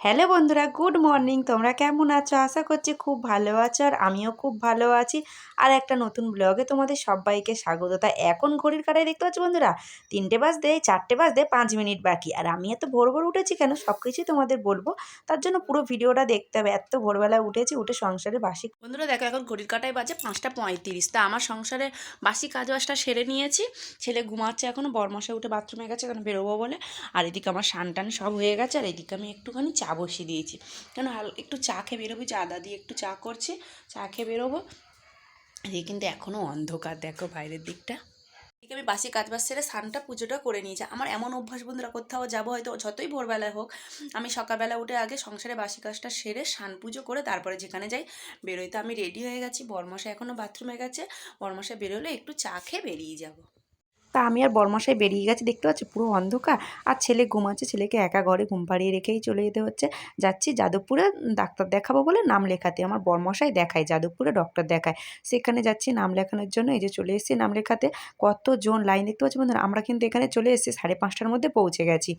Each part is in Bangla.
হ্যালো বন্ধুরা, গুড মর্নিং। তোমরা কেমন আছো? আশা করছি খুব ভালো আছো, আর আমিও খুব ভালো আছি। আর একটা নতুন ব্লগে তোমাদের সবাইকে স্বাগত। তা এখন ঘড়ির কাঁটায় দেখতে পাচ্ছ বন্ধুরা, 3টে বাজতে 4টে বাজতে 5 মিনিট বাকি। আর আমি এত ভোর ভোর উঠেছি কেন, সব কিছুই তোমাদের বলবো। তার জন্য পুরো ভিডিওটা দেখতে হবে। এত ভোরবেলা উঠেছি, উঠে সংসারে বাসি বন্ধুরা দেখো, এখন ঘড়ির কাঁটায় বাজে 5টা 35। তা আমার সংসারে বাসি কাজ বাজটা সেরে নিয়েছি। ছেলে ঘুমাচ্ছে এখনও, বরমশাই উঠে বাথরুমে গেছে এখন বেরোবো বলে। আর এদিকে আমার স্নান টান সব হয়ে গেছে। আর এদিকে আমি একটুখানি চা বসিয়ে দিয়েছি, কেন একটু চা খেয়ে বেরোবো, যে আদা দিয়ে একটু চা করছি, চা খেয়ে বেরোবো। এদিকে কিন্তু এখনও অন্ধকার, দেখো বাইরের দিকটা। এদিকে আমি বাসি কাজবাজ সেরে স্নানটা পুজোটা করে নিয়েছি। আমার এমন অভ্যাস বন্ধুরা, কোথাও যাবো হয়তো যতই ভোরবেলায় হোক, আমি সকালবেলা উঠে আগে সংসারে বাসি কাজটা সেরে স্নান পুজো করে তারপরে যেখানে যাই বেরোই। তো আমি রেডি হয়ে গেছি, বরমশাই এখনও বাথরুমে গেছে। বরমশাই বেরোলে একটু চা খেয়ে বেরিয়ে যাবো। তা আমি আর বরমশাই বেরিয়ে গেছি, দেখতে পাচ্ছি পুরো অন্ধকার। আর ছেলে ঘুমাচ্ছে, ছেলেকে একা ঘরে ঘুম পাড়িয়ে রেখেই চলে যেতে হচ্ছে। যাচ্ছি যাদবপুরে ডাক্তার দেখাবো বলে নাম লেখাতে। আমার বরমশাই দেখায় যাদবপুরে, ডক্টর দেখায়, সেখানে যাচ্ছি নাম লেখানোর জন্য। এই যে চলে এসেছি নাম লেখাতে। কতজন লাইন দেখতে পাচ্ছি বন্ধুরা। আমরা কিন্তু এখানে চলে এসেছি 5:30টার মধ্যে পৌঁছে গেছি।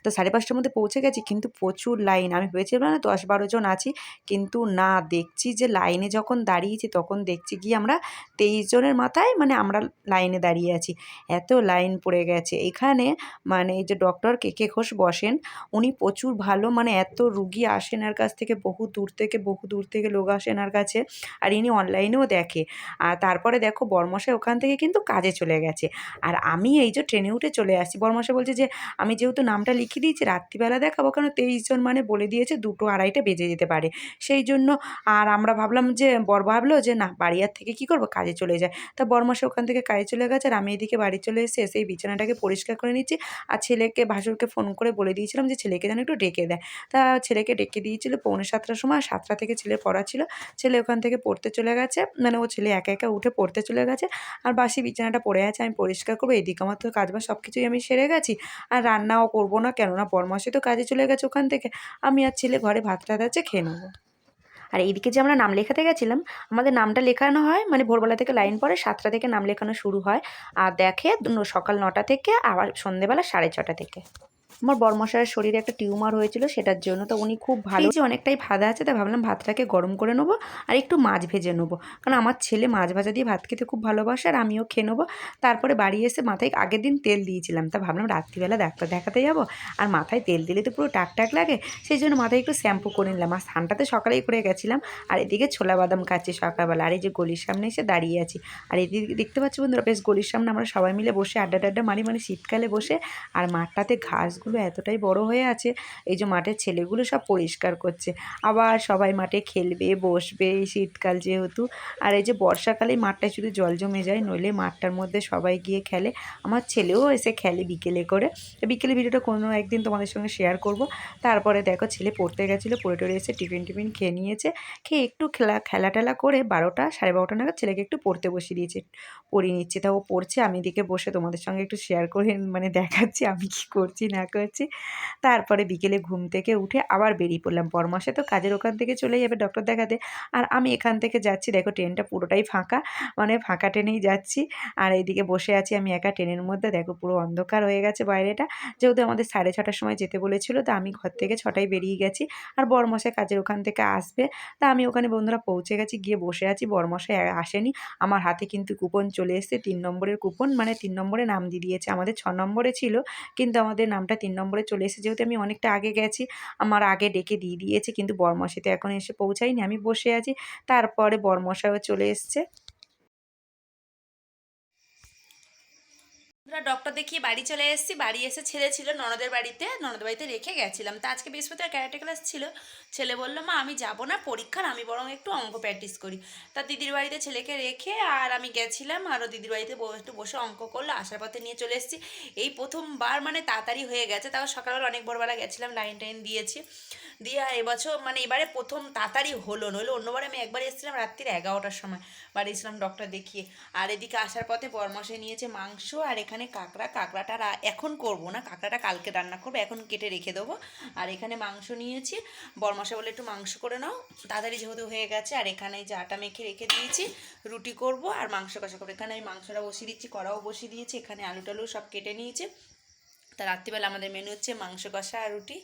তো 5:30টার মধ্যে পৌঁছে গেছি, কিন্তু প্রচুর লাইন। আমি ভেবেছিলাম না 10-12 জন আছি, কিন্তু না, দেখছি যে লাইনে যখন দাঁড়িয়েছি তখন দেখছি গিয়ে আমরা 23 জনের মাথায় মানে আমরা লাইনে দাঁড়িয়ে আছি। এত লাইন পড়ে গেছে এখানে। মানে এই যে ডক্টর কে ঘোষ বসেন, উনি প্রচুর ভালো। মানে এত রুগী আসে এনার কাছ থেকে, বহু দূর থেকে লোক আসে এনার কাছে। আর ইনি অনলাইনেও দেখে। আর তারপরে দেখো বরমশাই ওখান থেকে কিন্তু কাজে চলে গেছে। আর আমি এই যে ট্রেনে উঠে চলে আসছি। বরমশাই বলছে যে আমি যেহেতু নামটা লিখিয়ে দিয়েছি রাত্রিবেলা দেখাবো, কারণ 23 জন মানে বলে দিয়েছে 2-2:30 বেজে যেতে পারে, সেই জন্য। আর আমরা ভাবলাম যে বর ভাবলো যে না, বাড়ি আর থেকে কী করবো, কাজে চলে যায়। তা বরমশাই ওখান থেকে কাজে চলে গেছে, আর আমি এদিকে বাড়ি চলে এসে এই বিছানাটাকে পরিষ্কার করে নিচ্ছি। আর ছেলেকে, ভাসুরকে ফোন করে বলে দিয়েছিলাম যে ছেলেকে যেন একটু ডেকে দেয়। তা ছেলেকে ডেকে দিয়েছিল 6:45টার সময়। 7টা থেকে ছেলের পড়া ছিল। ছেলে ওখান থেকে পড়তে চলে গেছে, মানে ও ছেলে একা একা উঠে পড়তে চলে গেছে। আর বাসি বিছানাটা পড়ে আছে, আমি পরিষ্কার করবো। এদিকে আমার তো কাজবাজ সব কিছুই আমি সেরে গেছি। আর রান্নাও করবো না, কেননা বরমাসে তো কাজে চলে গেছে ওখান থেকে। আমি আর ছেলে ঘরে ভাত টাত আছে, খেয়ে নেবো। আর এইদিকে যে আমরা নাম লেখাতে গেছিলাম, আমাদের নামটা লেখানো হয় মানে ভোরবেলা থেকে লাইন পড়ে, 7টা থেকে নাম লেখানো শুরু হয়। আর দেখে সকাল 9টা থেকে, আবার সন্ধেবেলা 6:30 থেকে। আমার বরমশাইয়ের শরীরে একটা টিউমার হয়েছিল, সেটার জন্য। তো উনি খুব ভালো, যে অনেকটাই ভাত আছে, তাই ভাবলাম ভাতটাকে গরম করে নেবো আর একটু মাছ ভেজে নেবো, কারণ আমার ছেলে মাছ ভাজা দিয়ে ভাত খেতে খুব ভালোবাসে, আর আমিও খেয়ে নেবো। তারপরে বাড়ি এসে মাথায় আগের দিন তেল দিয়েছিলাম, তা ভাবলাম রাত্রিবেলা ডাক্তার দেখাতে যাবো, আর মাথায় তেল দিলে তো পুরো টাক টাক লাগে, সেই জন্য মাথায় একটু শ্যাম্পু করে নিলাম। আর স্নানটাতে সকালেই করে গেছিলাম। আর এদিকে ছোলা বাদাম খাচ্ছি সকালবেলা। আর এই যে গলির সামনে এসে দাঁড়িয়ে আছি। আর এদিকে দেখতে পাচ্ছি বন্ধুরা, বেশ গলির সামনে আমরা সবাই মিলে বসে আড্ডা টাড্ডা মারি, মানে শীতকালে বসে। আর মাঠটাতে ঘাসগুলো এতটাই বড় হয়ে আছে, এই যে মাঠের ছেলেগুলো সব পরিষ্কার করছে। আবার সবাই মাঠে খেলবে, বসবে, এই শীতকাল যেহেতু। আর এই যে বর্ষাকালে মাঠটায় শুধু জল জমে যায়, নইলে মাঠটার মধ্যে সবাই গিয়ে খেলে। আমার ছেলেও এসে খেলে বিকেলে করে। বিকেলে ভিডিওটা কোনো একদিন তোমাদের সঙ্গে শেয়ার করব। তারপরে দেখো ছেলে পড়তে গেছিলো, পড়ে টরে এসে টিফিন খেয়ে নিয়েছে। খেয়ে একটু খেলা টেলা করে 12টা 12:30 নাগাদ ছেলেকে একটু পড়তে বসিয়ে দিয়েছে, পড়িয়ে নিচ্ছে। তা ও পড়ছে, আমি এদিকে বসে তোমাদের সঙ্গে একটু শেয়ার করে মানে দেখাচ্ছি আমি কি করছি না করছি। তারপরে বিকেলে ঘুম থেকে উঠে আবার বেরিয়ে পড়লাম। বরমাসে তো কাজের ওখান থেকে চলে যাবে ডক্টর দেখাতে, আর আমি এখান থেকে যাচ্ছি। দেখো ট্রেনটা পুরোটাই ফাঁকা, মানে ফাঁকা ট্রেনেই যাচ্ছি। আর এইদিকে বসে আছি আমি একা ট্রেনের মধ্যে। দেখো পুরো অন্ধকার হয়ে গেছে বাইরেটা, যেহেতু আমাদের 6:30টার সময় যেতে বলেছিল। তো আমি ঘর থেকে 6টায় বেরিয়ে গেছি, আর বরমশাই কাজের ওখান থেকে আসবে। তা আমি ওখানে বন্ধুরা পৌঁছে গেছি, গিয়ে বসে আছি। বরমশাই আসেনি। আমার হাতে কিন্তু কুপন চলে এসেছে, 3 নম্বরের কুপন, মানে 3 নম্বরে নাম দিয়ে দিয়েছে। আমাদের 6 নম্বরে ছিল, কিন্তু আমাদের নামটা 3 নম্বরে চলে এসেছে। যেহেতু আমি অনেকটা আগে গেছি, আমার আগে ডেকে দিয়ে দিয়েছে, কিন্তু বরমশাই তো এখন এসে পৌঁছায়নি। আমি বসে আছি, তারপরে বরমশাইও চলে এসছে। আমরা ডক্টর দেখিয়ে বাড়ি চলে এসেছি। বাড়ি এসে ছেলে ছিল ননদের বাড়িতে রেখে গেছিলাম। তা আজকে বৃহস্পতিবার ক্যারাটে ক্লাস ছিল। ছেলে বললো মা আমি যাব না পরীক্ষার, আমি বরং একটু অঙ্ক প্র্যাকটিস করি। তা দিদির বাড়িতে ছেলেকে রেখে আর আমি গেছিলাম, আরও দিদির বাড়িতে একটু বসে অঙ্ক করলো। আসার পথে নিয়ে চলে এসেছি। এই প্রথমবার মানে তাড়াতাড়ি হয়ে গেছে, তাও সকালবেলা অনেক ভোরবেলা গেছিলাম, লাইন টাইন দিয়েছি। দিয়ে এবছর মানে এবারে প্রথম তাড়াতাড়ি হলো, নইলে অন্যবারে আমি একবার এসেছিলাম রাত্রির 11টার সময় বাড়ি এসেছিলাম ডক্টর দেখিয়ে। আর এদিকে আসার পথে বরমশাই নিয়েছে মাংস, আর এখানে কাঁকড়াটা এখন করব না, কাঁকড়াটা কালকে রান্না করবো, এখন কেটে রেখে দেবো। আর এখানে মাংস নিয়েছি, বরমশাই বলে একটু মাংস করে নাও, তাড়াতাড়ি যেহেতু হয়ে গেছে। আর এখানে যে আটা মেখে রেখে দিয়েছি, রুটি করব আর মাংস কষা করবো। এখানে আমি মাংসটা বসিয়ে দিচ্ছি, কড়াও বসিয়ে দিয়েছি, এখানে আলু টালু সব কেটে নিয়েছি। তা রাত্রিবেলা আমাদের মেনু হচ্ছে মাংস কষা আর রুটি।